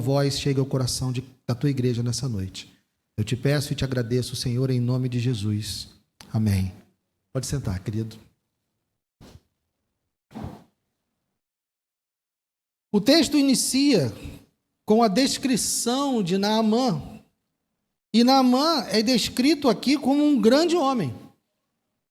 voz chegue ao coração da tua igreja nessa noite. Eu te peço e te agradeço, Senhor, em nome de Jesus. Amém. Pode sentar, querido. O texto inicia com a descrição de Naamã. E Naamã é descrito aqui como um grande homem.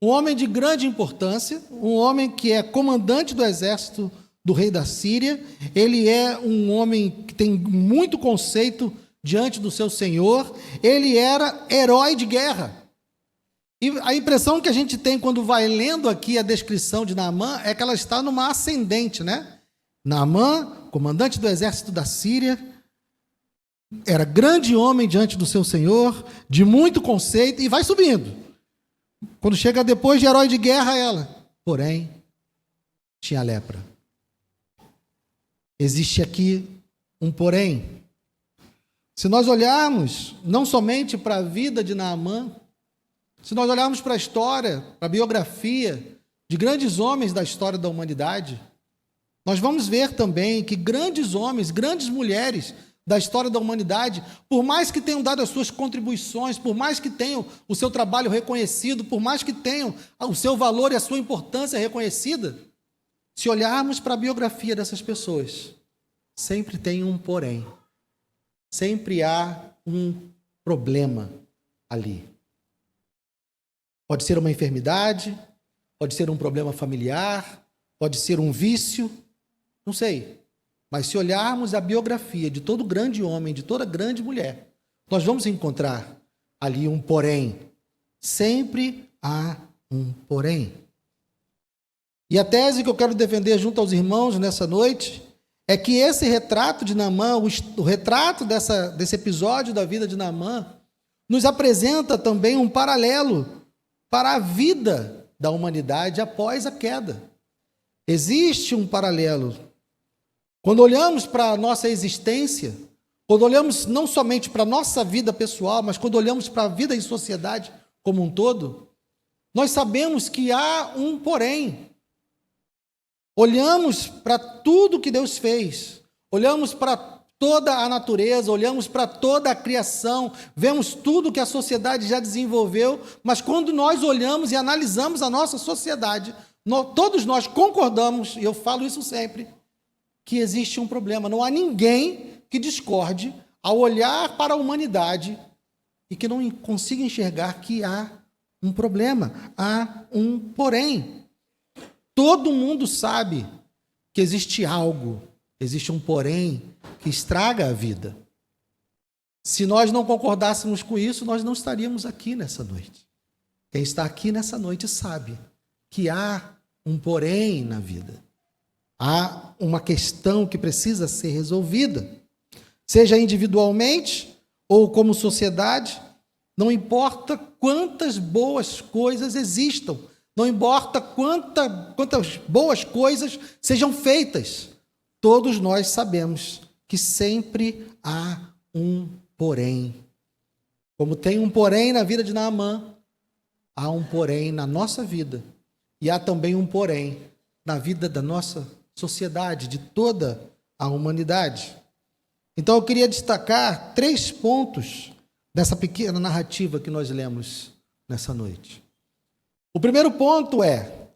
Um homem de grande importância, um homem que é comandante do exército do rei da Síria. Ele é um homem que tem muito conceito diante do seu senhor. Ele era herói de guerra. E a impressão que a gente tem quando vai lendo aqui a descrição de Naamã é que ela está numa ascendente, né? Naamã, comandante do exército da Síria, era grande homem diante do seu senhor, de muito conceito, e vai subindo. Quando chega depois de herói de guerra, ela, porém, tinha lepra. Existe aqui um porém. Se nós olharmos não somente para a vida de Naamã, se nós olharmos para a história, para a biografia de grandes homens da história da humanidade, nós vamos ver também que grandes homens, grandes mulheres da história da humanidade, por mais que tenham dado as suas contribuições, por mais que tenham o seu trabalho reconhecido, por mais que tenham o seu valor e a sua importância reconhecida, se olharmos para a biografia dessas pessoas, sempre tem um porém. Sempre há um problema ali. Pode ser uma enfermidade, pode ser um problema familiar, pode ser um vício, não sei. Mas se olharmos a biografia de todo grande homem, de toda grande mulher, nós vamos encontrar ali um porém. Sempre há um porém. E a tese que eu quero defender junto aos irmãos nessa noite é que esse retrato de Naamã, o retrato desse episódio da vida de Naamã, nos apresenta também um paralelo para a vida da humanidade após a queda. Existe um paralelo. Quando olhamos para a nossa existência, quando olhamos não somente para a nossa vida pessoal, mas quando olhamos para a vida em sociedade como um todo, nós sabemos que há um porém. Olhamos para tudo que Deus fez, olhamos para toda a natureza, olhamos para toda a criação, vemos tudo que a sociedade já desenvolveu, mas quando nós olhamos e analisamos a nossa sociedade, todos nós concordamos, e eu falo isso sempre, que existe um problema. Não há ninguém que discorde ao olhar para a humanidade e que não consiga enxergar que há um problema, há um porém. Todo mundo sabe que existe algo, existe um porém que estraga a vida. Se nós não concordássemos com isso, nós não estaríamos aqui nessa noite. Quem está aqui nessa noite sabe que há um porém na vida. Há uma questão que precisa ser resolvida, seja individualmente ou como sociedade, não importa quantas boas coisas existam, não importa quantas boas coisas sejam feitas, todos nós sabemos que sempre há um porém. Como tem um porém na vida de Naamã, há um porém na nossa vida, e há também um porém na vida da nossa sociedade, de toda a humanidade. Então eu queria destacar 3 pontos dessa pequena narrativa que nós lemos nessa noite. O primeiro ponto é: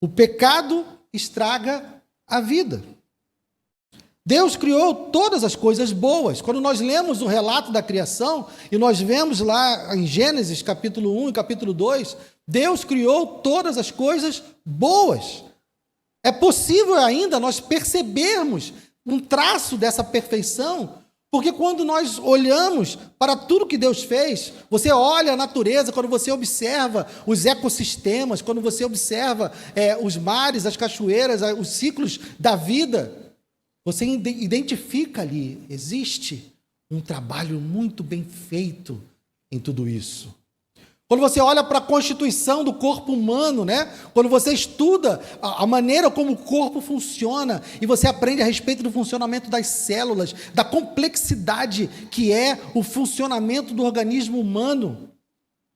o pecado estraga a vida. Deus criou todas as coisas boas. Quando nós lemos o relato da criação, e nós vemos lá em Gênesis capítulo 1 e capítulo 2, Deus criou todas as coisas boas. É possível ainda nós percebermos um traço dessa perfeição, porque quando nós olhamos para tudo que Deus fez, você olha a natureza, quando você observa os ecossistemas, quando você observa os mares, as cachoeiras, os ciclos da vida, você identifica ali, existe um trabalho muito bem feito em tudo isso. Quando você olha para a constituição do corpo humano, né? Quando você estuda a maneira como o corpo funciona e você aprende a respeito do funcionamento das células, da complexidade que é o funcionamento do organismo humano,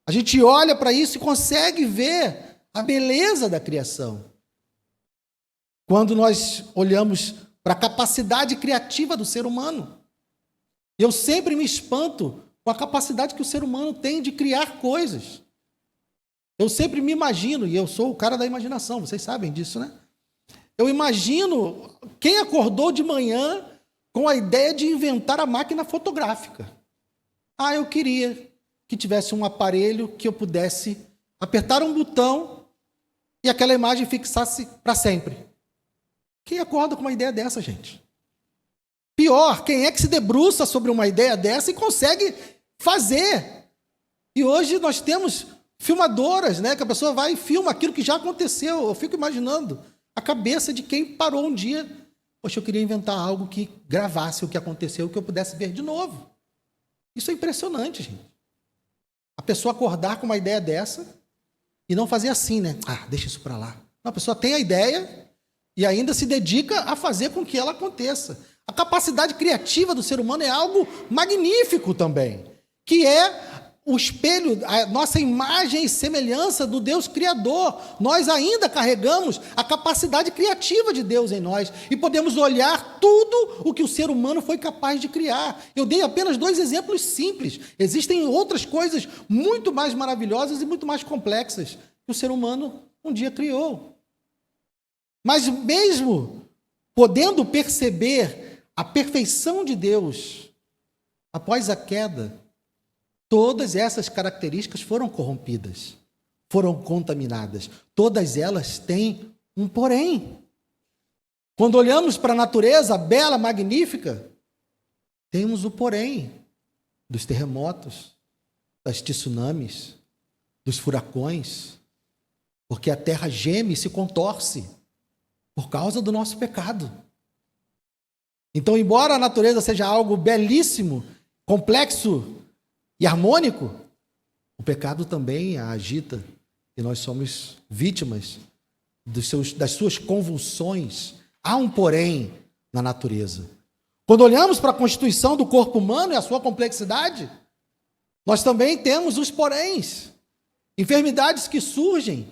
a gente olha para isso e consegue ver a beleza da criação. Quando nós olhamos para a capacidade criativa do ser humano, Eu sempre me espanto com a capacidade que o ser humano tem de criar coisas. Eu sempre me imagino, e eu sou o cara da imaginação, vocês sabem disso, né? Eu imagino quem acordou de manhã com a ideia de inventar a máquina fotográfica. Ah, eu queria que tivesse um aparelho que eu pudesse apertar um botão e aquela imagem fixasse para sempre. Quem acorda com uma ideia dessa, gente? Pior, quem é que se debruça sobre uma ideia dessa e consegue fazer? E hoje nós temos filmadoras, né? Que a pessoa vai e filma aquilo que já aconteceu. Eu fico imaginando a cabeça de quem parou um dia. Poxa, eu queria inventar algo que gravasse o que aconteceu, que eu pudesse ver de novo. Isso é impressionante, gente. A pessoa acordar com uma ideia dessa e não fazer assim, né? Ah, deixa isso para lá. Não, a pessoa tem a ideia e ainda se dedica a fazer com que ela aconteça. A capacidade criativa do ser humano é algo magnífico também, que é o espelho, a nossa imagem e semelhança do Deus Criador. Nós ainda carregamos a capacidade criativa de Deus em nós e podemos olhar tudo o que o ser humano foi capaz de criar. Eu dei apenas 2 exemplos simples. Existem outras coisas muito mais maravilhosas e muito mais complexas que o ser humano um dia criou. Mas mesmo podendo perceber a perfeição de Deus após a queda, todas essas características foram corrompidas, foram contaminadas. Todas elas têm um porém. Quando olhamos para a natureza bela, magnífica, temos o porém dos terremotos, das tsunamis, dos furacões, porque a terra geme e se contorce por causa do nosso pecado. Então, embora a natureza seja algo belíssimo, complexo e harmônico, o pecado também a agita e nós somos vítimas das suas convulsões. Há um porém na natureza. Quando olhamos para a constituição do corpo humano e a sua complexidade, nós também temos os poréns, enfermidades que surgem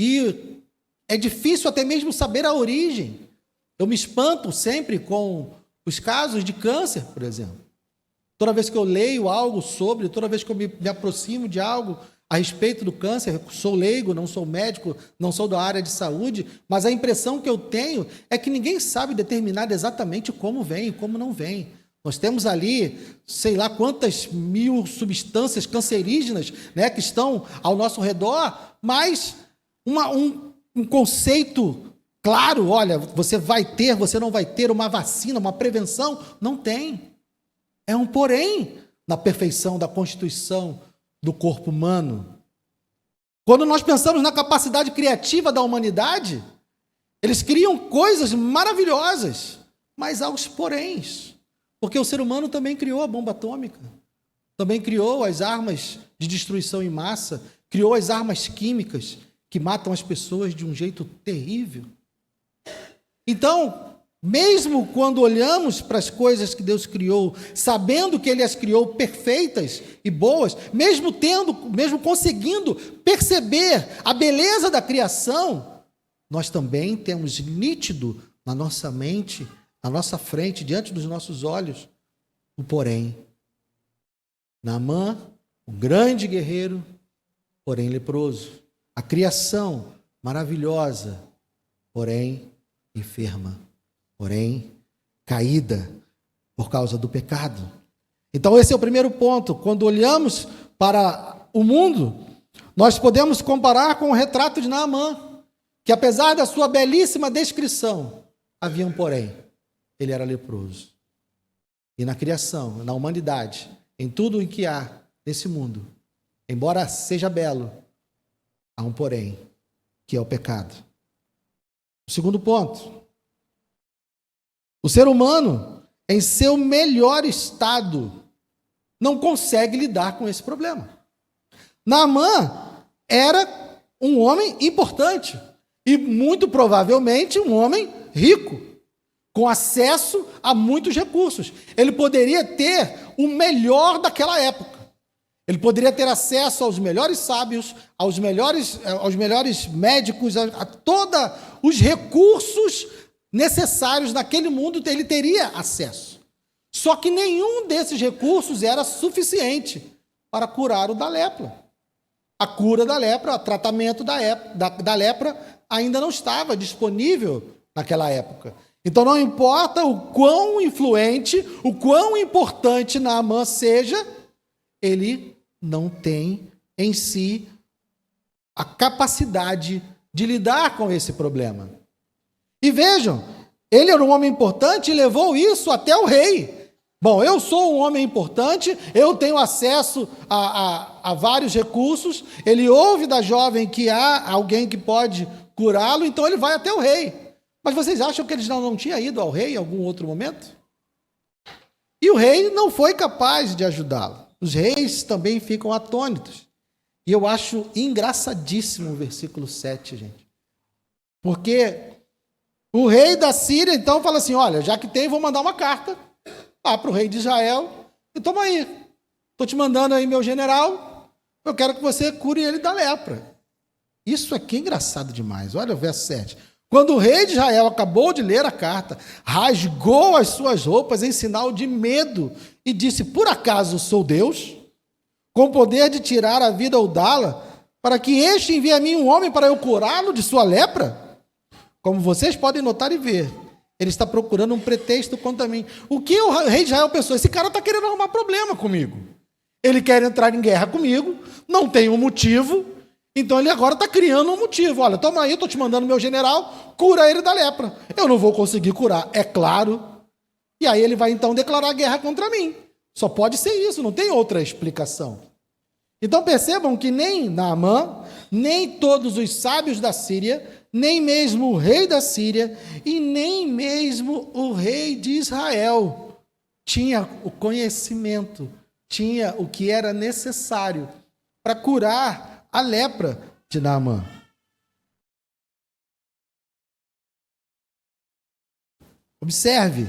e é difícil até mesmo saber a origem. Eu me espanto sempre com os casos de câncer, por exemplo. Toda vez que eu leio algo sobre, toda vez que eu me aproximo de algo a respeito do câncer, sou leigo, não sou médico, não sou da área de saúde, mas a impressão que eu tenho é que ninguém sabe determinar exatamente como vem e como não vem. Nós temos ali, sei lá quantas mil substâncias cancerígenas, né, que estão ao nosso redor, mas um conceito claro, olha, você vai ter, você não vai ter uma vacina, uma prevenção, não tem. É um porém na perfeição da constituição do corpo humano. Quando nós pensamos na capacidade criativa da humanidade, eles criam coisas maravilhosas, mas há os poréns, porque o ser humano também criou a bomba atômica, também criou as armas de destruição em massa, criou as armas químicas que matam as pessoas de um jeito terrível. Então, mesmo quando olhamos para as coisas que Deus criou, sabendo que Ele as criou perfeitas e boas, mesmo conseguindo perceber a beleza da criação, nós também temos nítido na nossa mente, na nossa frente, diante dos nossos olhos, o porém. Naamã, o grande guerreiro, porém leproso. A criação maravilhosa, porém enferma, porém caída por causa do pecado. Então esse é o primeiro ponto. Quando olhamos para o mundo, nós podemos comparar com o retrato de Naamã, que apesar da sua belíssima descrição, havia um porém. Ele era leproso. E na criação, na humanidade, em tudo o que há nesse mundo, embora seja belo, há um porém, que é o pecado. O segundo ponto. O ser humano, em seu melhor estado, não consegue lidar com esse problema. Naamã era um homem importante e muito provavelmente um homem rico, com acesso a muitos recursos. Ele poderia ter o melhor daquela época. Ele poderia ter acesso aos melhores sábios, aos melhores médicos, a todos os recursos necessários naquele mundo, ele teria acesso. Só que nenhum desses recursos era suficiente para curar o da lepra. A cura da lepra, o tratamento da lepra ainda não estava disponível naquela época. Então não importa o quão influente, o quão importante Naamã seja, ele não tem em si a capacidade de lidar com esse problema. E vejam, ele era um homem importante e levou isso até o rei. Bom, eu sou um homem importante, eu tenho acesso a vários recursos, ele ouve da jovem que há alguém que pode curá-lo, então ele vai até o rei. Mas vocês acham que ele não tinha ido ao rei em algum outro momento? E o rei não foi capaz de ajudá-lo. Os reis também ficam atônitos. E eu acho engraçadíssimo o versículo 7, gente. Porque o rei da Síria, então, fala assim, olha, já que tem, vou mandar uma carta lá para o rei de Israel. E toma aí, estou te mandando aí meu general, eu quero que você cure ele da lepra. Isso aqui é engraçado demais. Olha o verso 7. Quando o rei de Israel acabou de ler a carta, rasgou as suas roupas em sinal de medo e disse, por acaso sou Deus, com poder de tirar a vida ou dá-la, para que este envie a mim um homem para eu curá-lo de sua lepra? Como vocês podem notar e ver, ele está procurando um pretexto contra mim. O que o rei de Israel pensou? Esse cara está querendo arrumar problema comigo. Ele quer entrar em guerra comigo, não tem um motivo, então ele agora está criando um motivo. Olha, toma aí, estou te mandando meu general, cura ele da lepra. Eu não vou conseguir curar, é claro. E aí ele vai então declarar guerra contra mim. Só pode ser isso, não tem outra explicação. Então percebam que nem Naamã, nem todos os sábios da Síria, nem mesmo o rei da Síria e nem mesmo o rei de Israel tinha o conhecimento, tinha o que era necessário para curar a lepra de Naamã. Observe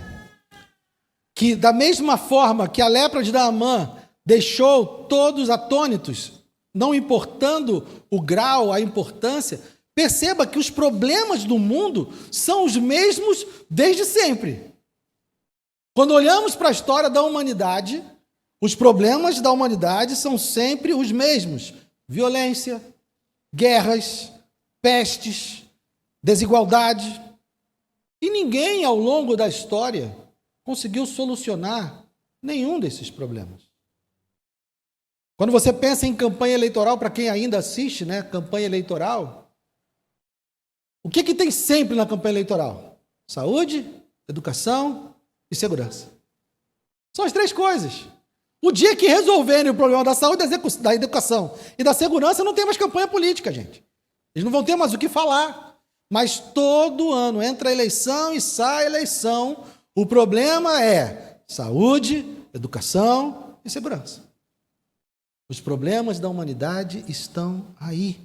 que da mesma forma que a lepra de Naamã deixou todos atônitos, não importando o grau, a importância, perceba que os problemas do mundo são os mesmos desde sempre. Quando olhamos para a história da humanidade, os problemas da humanidade são sempre os mesmos. Violência, guerras, pestes, desigualdade. E ninguém ao longo da história conseguiu solucionar nenhum desses problemas. Quando você pensa em campanha eleitoral, para quem ainda assiste, né, campanha eleitoral, o que tem sempre na campanha eleitoral? Saúde, educação e segurança. São as três coisas. O dia que resolverem o problema da saúde, da educação e da segurança, não tem mais campanha política, gente. Eles não vão ter mais o que falar. Mas todo ano entra a eleição e sai a eleição. O problema é saúde, educação e segurança. Os problemas da humanidade estão aí.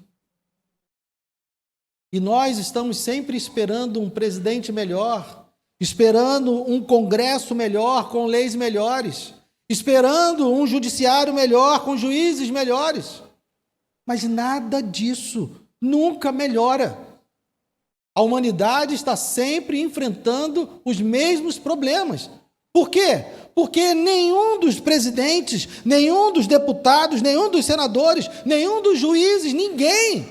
E nós estamos sempre esperando um presidente melhor, esperando um congresso melhor, com leis melhores, esperando um judiciário melhor, com juízes melhores. Mas nada disso nunca melhora. A humanidade está sempre enfrentando os mesmos problemas. Por quê? Porque nenhum dos presidentes, nenhum dos deputados, nenhum dos senadores, nenhum dos juízes, ninguém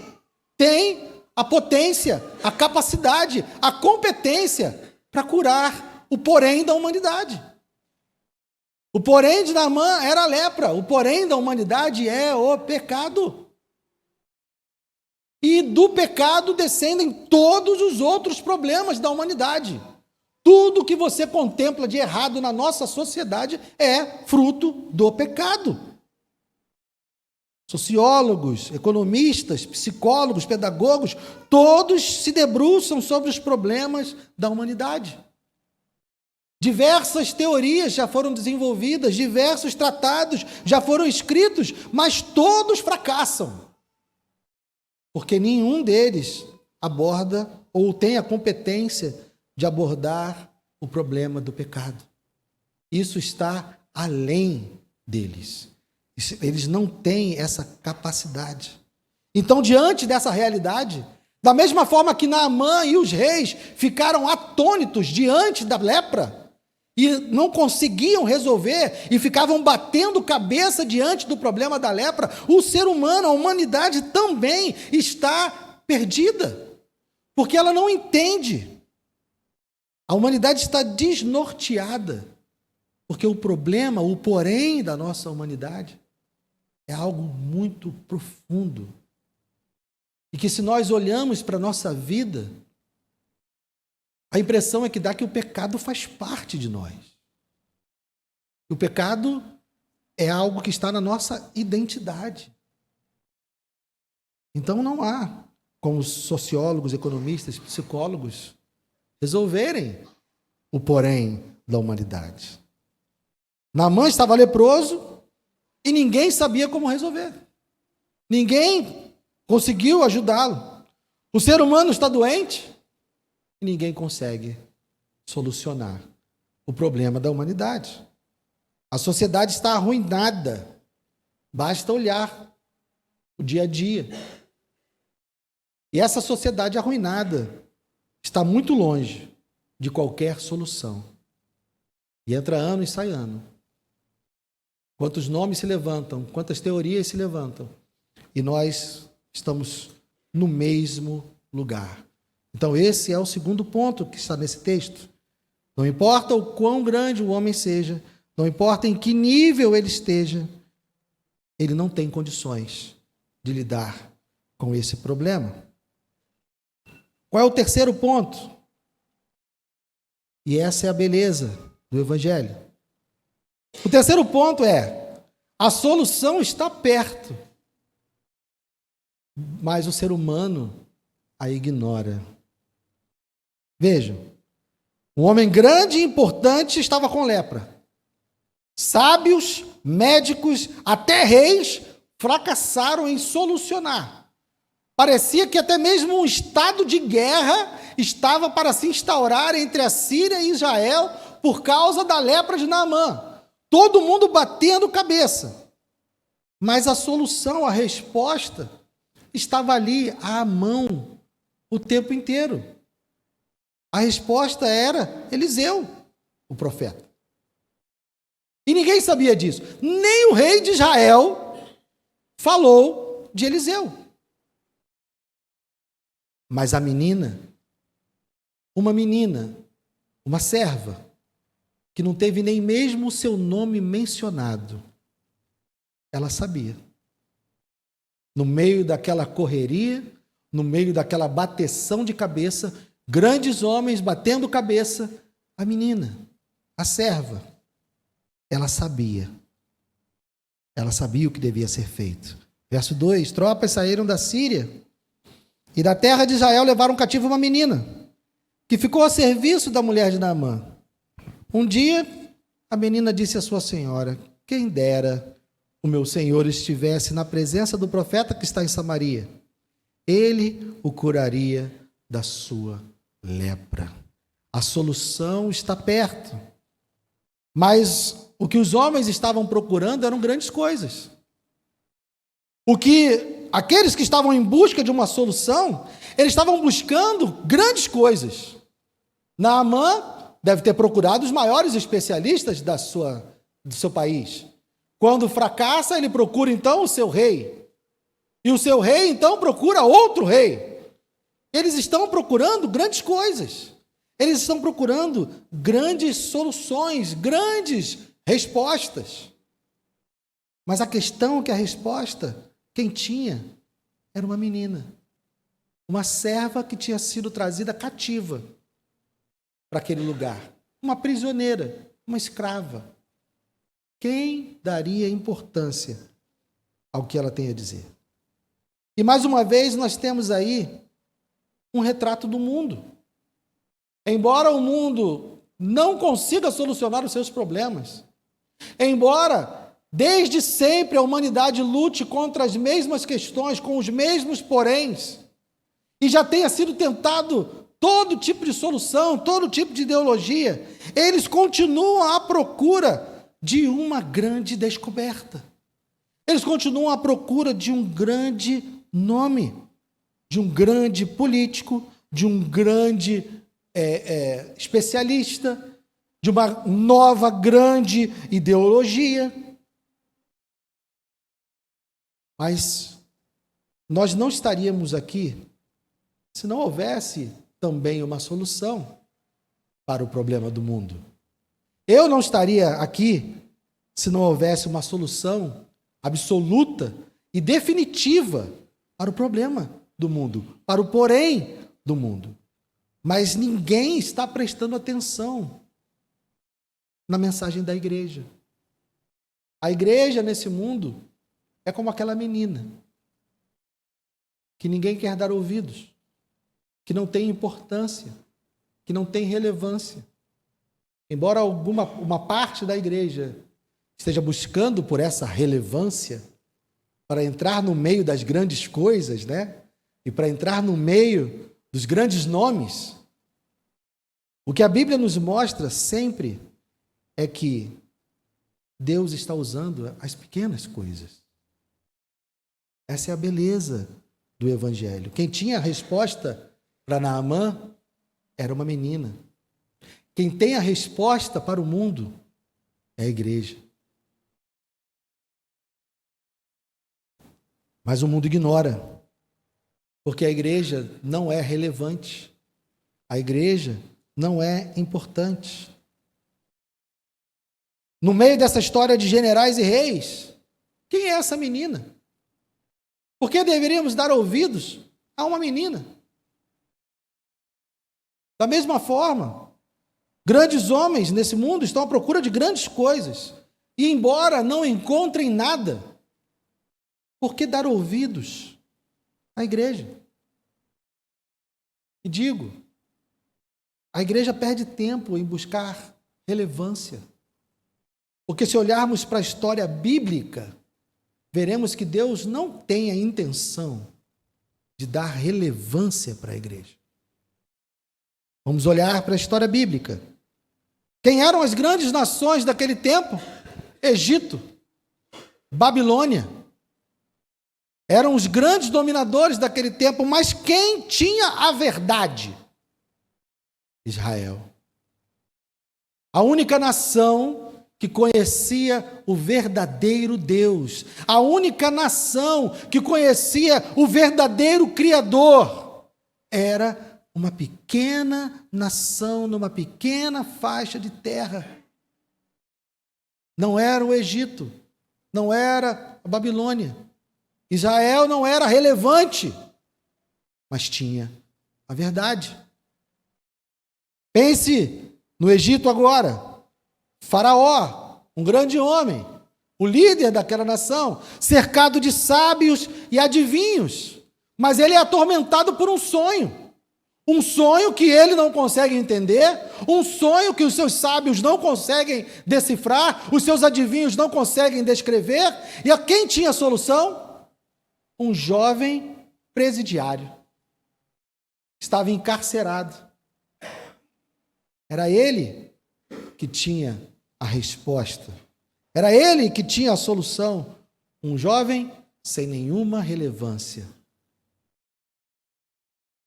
tem a potência, a capacidade, a competência para curar o porém da humanidade. O porém de Naamã era a lepra, o porém da humanidade é o pecado. E do pecado descendem todos os outros problemas da humanidade. Tudo que você contempla de errado na nossa sociedade é fruto do pecado. Sociólogos, economistas, psicólogos, pedagogos, todos se debruçam sobre os problemas da humanidade. Diversas teorias já foram desenvolvidas, diversos tratados já foram escritos, mas todos fracassam. Porque nenhum deles aborda ou tem a competência de abordar o problema do pecado. Isso está além deles. Eles não têm essa capacidade. Então, diante dessa realidade, da mesma forma que Naamã e os reis ficaram atônitos diante da lepra, e não conseguiam resolver e ficavam batendo cabeça diante do problema da lepra, o ser humano, a humanidade também está perdida, porque ela não entende. A humanidade está desnorteada, porque o problema, o porém da nossa humanidade é algo muito profundo. E que se nós olhamos para a nossa vida, a impressão é que dá que o pecado faz parte de nós. O pecado é algo que está na nossa identidade. Então não há como sociólogos, economistas, psicólogos resolverem o porém da humanidade. Naamã estava leproso e ninguém sabia como resolver. Ninguém conseguiu ajudá-lo. O ser humano está doente e ninguém consegue solucionar o problema da humanidade. A sociedade está arruinada. Basta olhar o dia a dia. E essa sociedade arruinada está muito longe de qualquer solução. E entra ano e sai ano. Quantos nomes se levantam, quantas teorias se levantam. E nós estamos no mesmo lugar. Então esse é o segundo ponto que está nesse texto. Não importa o quão grande o homem seja, não importa em que nível ele esteja, ele não tem condições de lidar com esse problema. Qual é o terceiro ponto? E essa é a beleza do Evangelho. O terceiro ponto é: a solução está perto, mas o ser humano a ignora. Vejam, um homem grande e importante estava com lepra. Sábios, médicos, até reis fracassaram em solucionar. Parecia que até mesmo um estado de guerra estava para se instaurar entre a Síria e Israel por causa da lepra de Naamã. Todo mundo batendo cabeça. Mas a solução, a resposta, estava ali à mão o tempo inteiro. A resposta era Eliseu, o profeta. E ninguém sabia disso. Nem o rei de Israel falou de Eliseu. Mas a menina, uma serva, que não teve nem mesmo o seu nome mencionado, ela sabia. No meio daquela correria, no meio daquela bateção de cabeça, grandes homens batendo cabeça, a menina, a serva, ela sabia. Ela sabia o que devia ser feito. Verso 2, tropas saíram da Síria e da terra de Israel levaram cativo uma menina, que ficou a serviço da mulher de Naamã. Um dia, a menina disse à sua senhora: quem dera o meu senhor estivesse na presença do profeta que está em Samaria. Ele o curaria da sua lepra. A solução está perto. Mas o que os homens estavam procurando eram grandes coisas. O que aqueles que estavam em busca de uma solução, eles estavam buscando grandes coisas. Naamã deve ter procurado os maiores especialistas do seu país. Quando fracassa, ele procura então o seu rei. E o seu rei então procura outro rei. Eles estão procurando grandes coisas. Eles estão procurando grandes soluções, grandes respostas. Mas a questão é que a resposta, quem tinha, era uma menina. Uma serva que tinha sido trazida cativa para aquele lugar. Uma prisioneira, uma escrava. Quem daria importância ao que ela tem a dizer? E mais uma vez nós temos aí um retrato do mundo. Embora o mundo não consiga solucionar os seus problemas, embora desde sempre a humanidade lute contra as mesmas questões, com os mesmos poréns, e já tenha sido tentado todo tipo de solução, todo tipo de ideologia, eles continuam à procura de uma grande descoberta. Eles continuam à procura de um grande nome, de um grande político, de um grande especialista, de uma nova grande ideologia. Mas nós não estaríamos aqui se não houvesse também uma solução para o problema do mundo. Eu não estaria aqui se não houvesse uma solução absoluta e definitiva para o problema do mundo, para o porém do mundo. Mas ninguém está prestando atenção na mensagem da igreja. A igreja nesse mundo é como aquela menina que ninguém quer dar ouvidos, que não tem importância, que não tem relevância. Embora uma parte da igreja esteja buscando por essa relevância para entrar no meio das grandes coisas, né? E para entrar no meio dos grandes nomes, o que a Bíblia nos mostra sempre é que Deus está usando as pequenas coisas. Essa é a beleza do Evangelho. Quem tinha a resposta para Naamã era uma menina. Quem tem a resposta para o mundo é a igreja. Mas o mundo ignora, porque a igreja não é relevante. A igreja não é importante. No meio dessa história de generais e reis, quem é essa menina? Por que deveríamos dar ouvidos a uma menina? Da mesma forma, grandes homens nesse mundo estão à procura de grandes coisas. E embora não encontrem nada, por que dar ouvidos à igreja? E digo, a igreja perde tempo em buscar relevância. Porque se olharmos para a história bíblica, veremos que Deus não tem a intenção de dar relevância para a igreja. Vamos olhar para a história bíblica. Quem eram as grandes nações daquele tempo? Egito, Babilônia. Eram os grandes dominadores daquele tempo, mas quem tinha a verdade? Israel. A única nação que conhecia o verdadeiro Deus, a única nação que conhecia o verdadeiro Criador, era uma pequena nação, numa pequena faixa de terra. Não era o Egito, não era a Babilônia. Israel não era relevante, mas tinha a verdade. Pense no Egito agora. Faraó, um grande homem, o líder daquela nação, cercado de sábios e adivinhos, mas ele é atormentado por um sonho que ele não consegue entender, um sonho que os seus sábios não conseguem decifrar, os seus adivinhos não conseguem descrever, e a quem tinha a solução? Um jovem presidiário, estava encarcerado, era ele que tinha a resposta. Era ele que tinha a solução. Um jovem sem nenhuma relevância.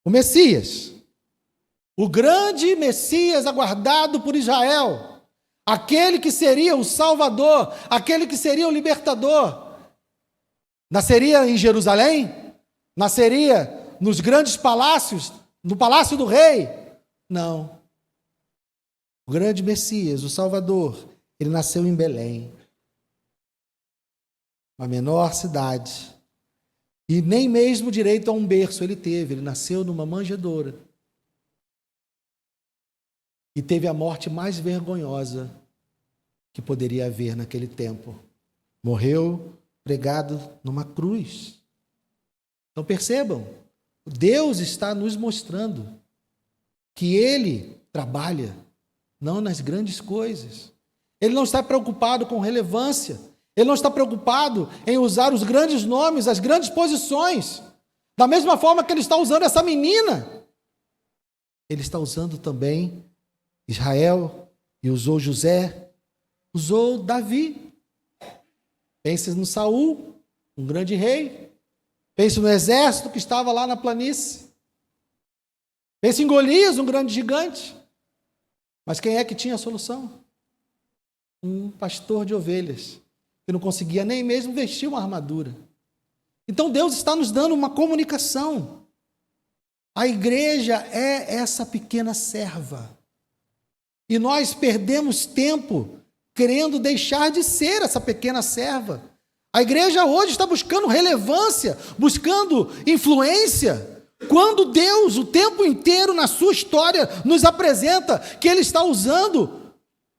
O Messias, o grande Messias aguardado por Israel, aquele que seria o Salvador, aquele que seria o libertador, nasceria em Jerusalém? Nasceria nos grandes palácios, no palácio do rei? Não. O grande Messias, o Salvador, ele nasceu em Belém, uma menor cidade, e nem mesmo direito a um berço ele teve, ele nasceu numa manjedoura, e teve a morte mais vergonhosa que poderia haver naquele tempo. Morreu pregado numa cruz. Então percebam, Deus está nos mostrando que Ele trabalha não nas grandes coisas. Ele não está preocupado com relevância. Ele não está preocupado em usar os grandes nomes, as grandes posições. Da mesma forma que ele está usando essa menina. Ele está usando também Israel e usou José, usou Davi. Pense no Saul, um grande rei. Pense no exército que estava lá na planície. Pense em Golias, um grande gigante. Mas quem é que tinha a solução? Um pastor de ovelhas, que não conseguia nem mesmo vestir uma armadura. Então Deus está nos dando uma comunicação. A igreja é essa pequena serva. E nós perdemos tempo querendo deixar de ser essa pequena serva. A igreja hoje está buscando relevância, buscando influência, quando Deus, o tempo inteiro na sua história, nos apresenta que Ele está usando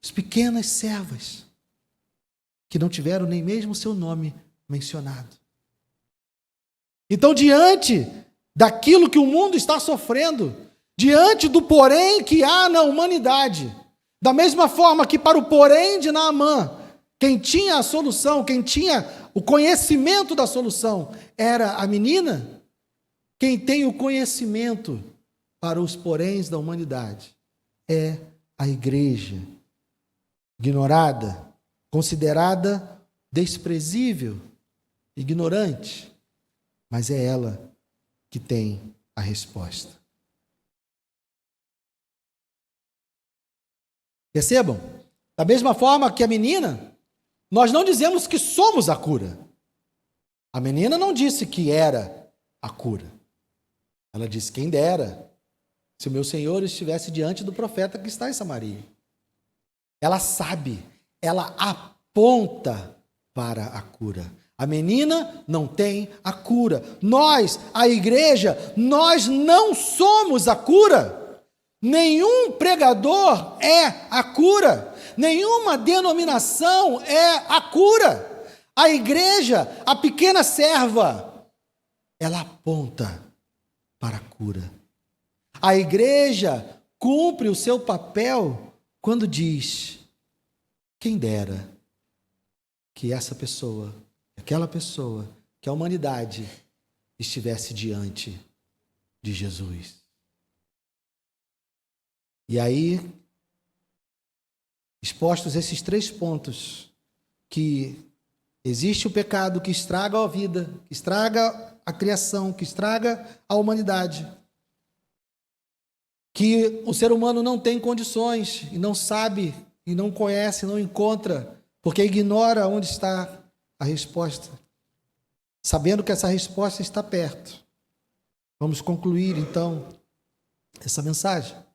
as pequenas servas, que não tiveram nem mesmo seu nome mencionado. Então, diante daquilo que o mundo está sofrendo, diante do porém que há na humanidade, da mesma forma que para o porém de Naamã, quem tinha a solução, quem tinha o conhecimento da solução era a menina, quem tem o conhecimento para os poréns da humanidade é a igreja, ignorada, considerada desprezível, ignorante, mas é ela que tem a resposta. Percebam? Da mesma forma que a menina, nós não dizemos que somos a cura. A menina não disse que era a cura. Ela disse: quem dera se o meu Senhor estivesse diante do profeta que está em Samaria. Ela sabe, ela aponta para a cura. A menina não tem a cura. Nós, a igreja, nós não somos a cura. Nenhum pregador é a cura. Nenhuma denominação é a cura. A igreja, a pequena serva, ela aponta para a cura. A igreja cumpre o seu papel quando diz: quem dera que essa pessoa, aquela pessoa, que a humanidade estivesse diante de Jesus. E aí, expostos esses 3 pontos, que existe o pecado que estraga a vida, que estraga a criação, que estraga a humanidade, que o ser humano não tem condições, e não sabe, e não conhece, não encontra, porque ignora onde está a resposta, sabendo que essa resposta está perto. Vamos concluir, então, essa mensagem.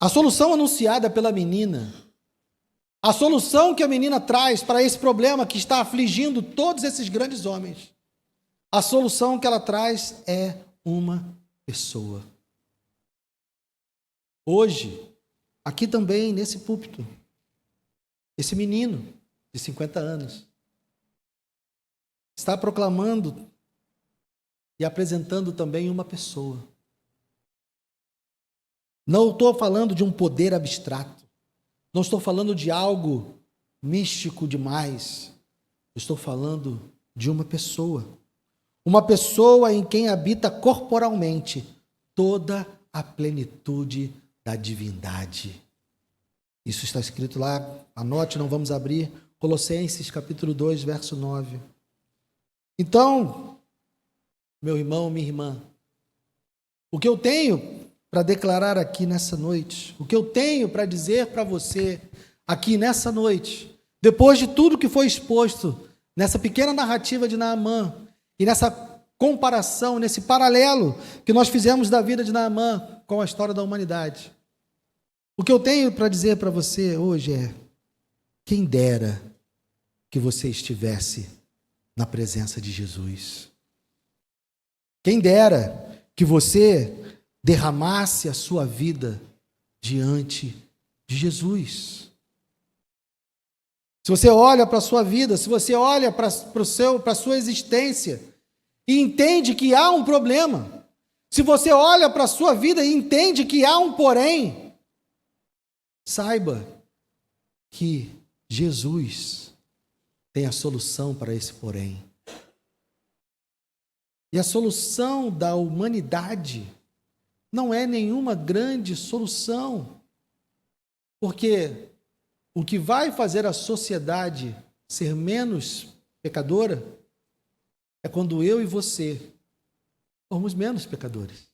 A solução anunciada pela menina, a solução que a menina traz para esse problema que está afligindo todos esses grandes homens, a solução que ela traz é uma pessoa. Hoje, aqui também, nesse púlpito, esse menino de 50 anos está proclamando e apresentando também uma pessoa. Não estou falando de um poder abstrato. Não estou falando de algo místico demais. Estou falando de uma pessoa. Uma pessoa em quem habita corporalmente toda a plenitude da divindade. Isso está escrito lá, anote, não vamos abrir, Colossenses capítulo 2, verso 9. Então, meu irmão, minha irmã, o que eu tenho para declarar aqui nessa noite, o que eu tenho para dizer para você aqui nessa noite, depois de tudo que foi exposto nessa pequena narrativa de Naamã e nessa comparação, nesse paralelo que nós fizemos da vida de Naamã com a história da humanidade, o que eu tenho para dizer para você hoje é: quem dera que você estivesse na presença de Jesus. Quem dera que você derramasse a sua vida diante de Jesus. Se você olha para a sua vida, se você olha para a sua existência e entende que há um problema, se você olha para a sua vida e entende que há um porém, saiba que Jesus tem a solução para esse porém. E a solução da humanidade não é nenhuma grande solução, porque o que vai fazer a sociedade ser menos pecadora é quando eu e você formos menos pecadores.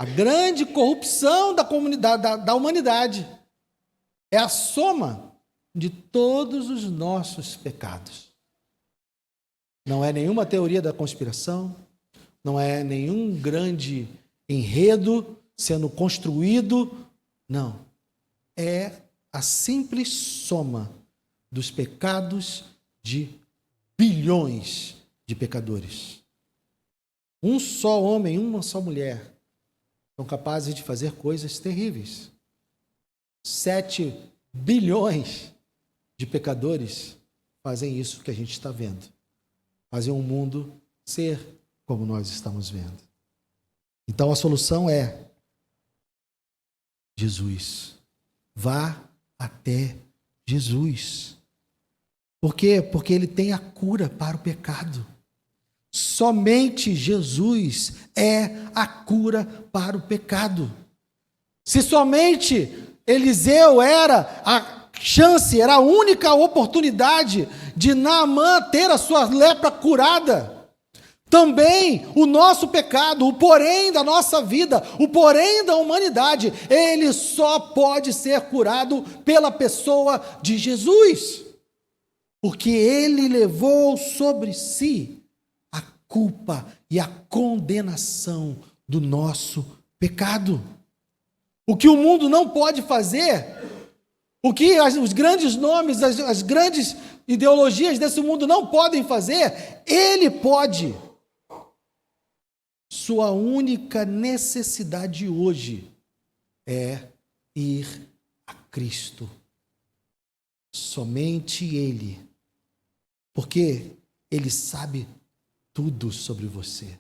A grande corrupção da comunidade, da humanidade é a soma de todos os nossos pecados. Não é nenhuma teoria da conspiração, não é nenhum grande enredo sendo construído, não. É a simples soma dos pecados de bilhões de pecadores. Um só homem, uma só mulher são capazes de fazer coisas terríveis. 7 bilhões de pecadores fazem isso que a gente está vendo. Fazem o mundo ser como nós estamos vendo. Então a solução é Jesus. Vá até Jesus. Por quê? Porque ele tem a cura para o pecado. Somente Jesus é a cura para o pecado. Se somente Eliseu era a chance, era a única oportunidade de Naamã ter a sua lepra curada, também o nosso pecado, o porém da nossa vida, o porém da humanidade, ele só pode ser curado pela pessoa de Jesus. Porque ele levou sobre si a culpa e a condenação do nosso pecado. O que o mundo não pode fazer, o que os grandes nomes, as grandes ideologias desse mundo não podem fazer, ele pode. Sua única necessidade hoje é ir a Cristo. Somente Ele. Porque Ele sabe tudo sobre você.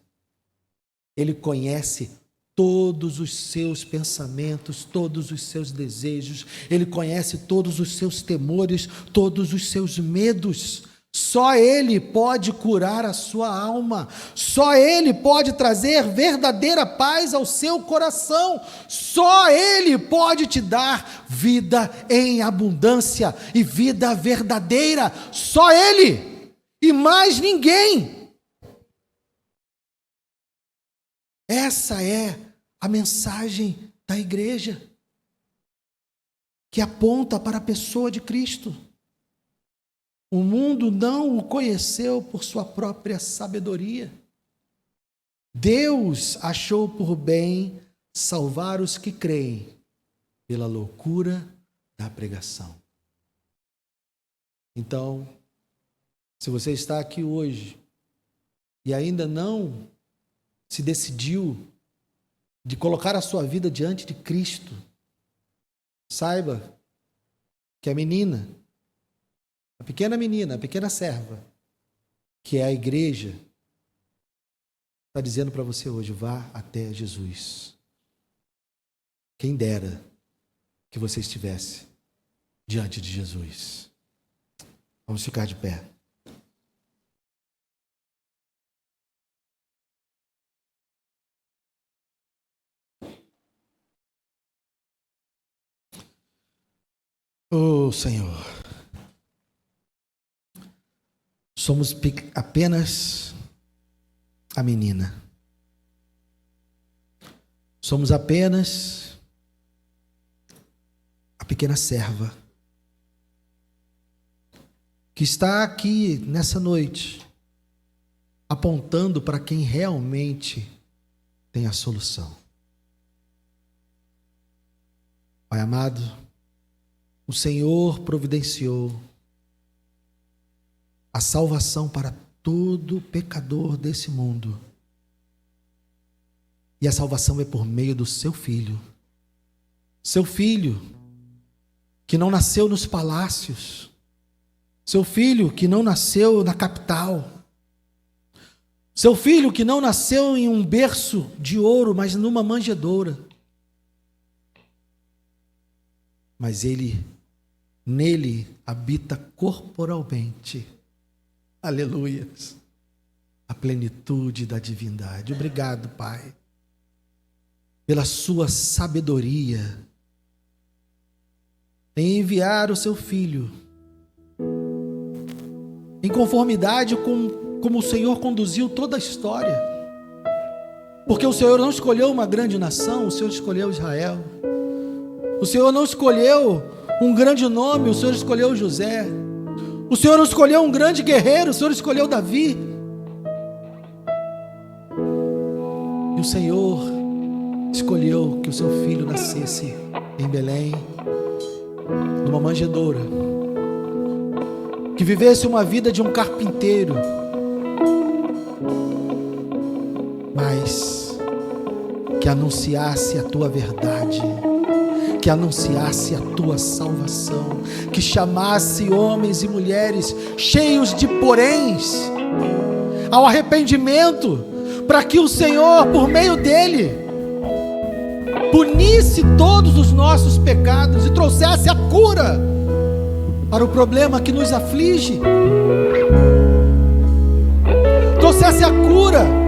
Ele conhece todos os seus pensamentos, todos os seus desejos. Ele conhece todos os seus temores, todos os seus medos. Só Ele pode curar a sua alma. Só Ele pode trazer verdadeira paz ao seu coração. Só Ele pode te dar vida em abundância e vida verdadeira. Só Ele e mais ninguém. Essa é a mensagem da igreja que aponta para a pessoa de Cristo. O mundo não o conheceu por sua própria sabedoria. Deus achou por bem salvar os que creem pela loucura da pregação. Então, se você está aqui hoje e ainda não se decidiu de colocar a sua vida diante de Cristo, saiba que a pequena menina, a pequena serva, que é a igreja, está dizendo para você hoje, vá até Jesus. Quem dera que você estivesse diante de Jesus. Vamos ficar de pé. Oh, Senhor, somos apenas a menina. Somos apenas a pequena serva que está aqui nessa noite apontando para quem realmente tem a solução. Pai amado, o Senhor providenciou a salvação para todo pecador desse mundo. E a salvação é por meio do seu Filho. Seu Filho que não nasceu nos palácios. Seu Filho que não nasceu na capital. Seu Filho que não nasceu em um berço de ouro, mas numa manjedoura. Mas nele habita corporalmente, aleluias, a plenitude da divindade. Obrigado, Pai, pela sua sabedoria em enviar o seu Filho, em conformidade com como o Senhor conduziu toda a história, Porque o Senhor não escolheu uma grande nação, o Senhor escolheu Israel. O Senhor não escolheu um grande nome, o Senhor escolheu José. O Senhor não escolheu um grande guerreiro, o Senhor escolheu Davi. E o Senhor escolheu que o seu filho nascesse em Belém, numa manjedoura, que vivesse uma vida de um carpinteiro, mas que anunciasse a tua verdade, que anunciasse a tua salvação, que chamasse homens e mulheres cheios de poréns ao arrependimento, para que o Senhor, por meio dele, punisse todos os nossos pecados e trouxesse a cura para o problema que nos aflige, trouxesse a cura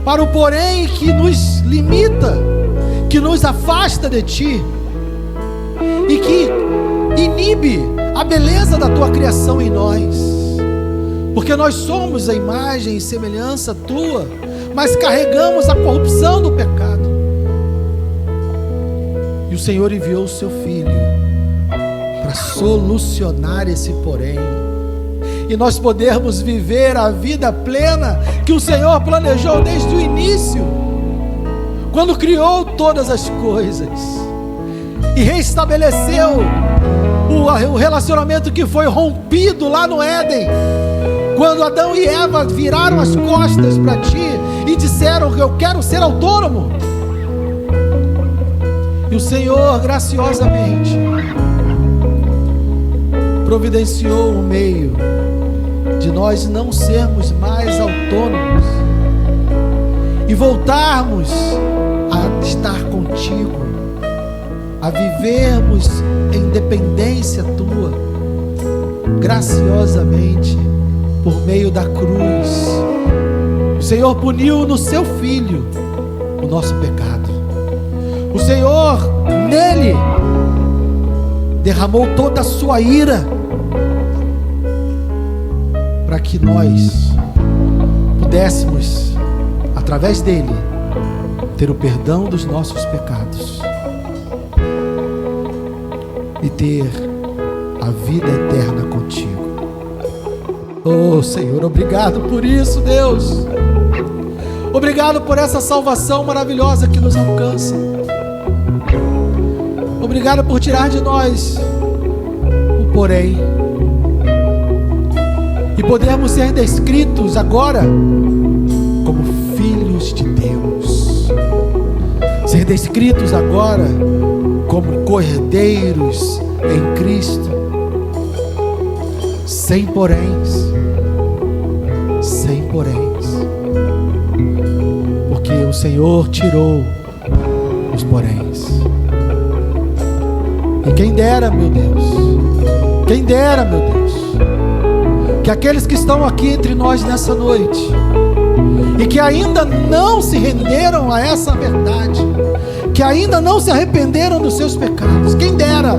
para o porém que nos limita, que nos afasta de ti e que inibe a beleza da tua criação em nós, porque nós somos a imagem e semelhança tua, mas carregamos a corrupção do pecado. E o Senhor enviou o seu Filho para solucionar esse porém, e nós podermos viver a vida plena que o Senhor planejou desde o início, quando criou todas as coisas e restabeleceu o relacionamento que foi rompido lá no Éden, quando Adão e Eva viraram as costas para ti e disseram que eu quero ser autônomo. E o Senhor graciosamente providenciou um meio de nós não sermos mais autônomos e voltarmos a estar contigo, a vivermos em dependência tua, graciosamente, por meio da cruz. O Senhor puniu no seu Filho o nosso pecado. O Senhor nele derramou toda a sua ira, para que nós pudéssemos, através dele, ter o perdão dos nossos pecados e ter a vida eterna contigo. Oh Senhor, obrigado por isso, Deus. Obrigado por essa salvação maravilhosa que nos alcança. Obrigado por tirar de nós o porém e podermos ser descritos agora como filhos de Deus, ser descritos agora como cordeiros em Cristo, sem poréns, porque o Senhor tirou os poréns. E quem dera, meu Deus, que aqueles que estão aqui entre nós nessa noite e que ainda não se renderam a essa verdade, que ainda não se arrependeram dos seus pecados, quem dera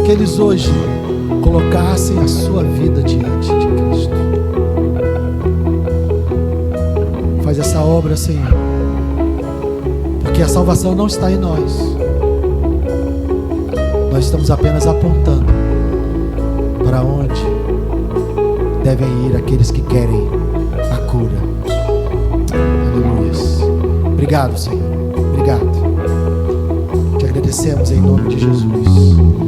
que eles hoje colocassem a sua vida diante de Cristo. Faz essa obra, Senhor, porque a salvação não está em nós. Nós estamos apenas apontando para onde devem ir aqueles que querem a cura. Aleluia. Obrigado, Senhor. Obrigado. Te agradecemos em nome de Jesus.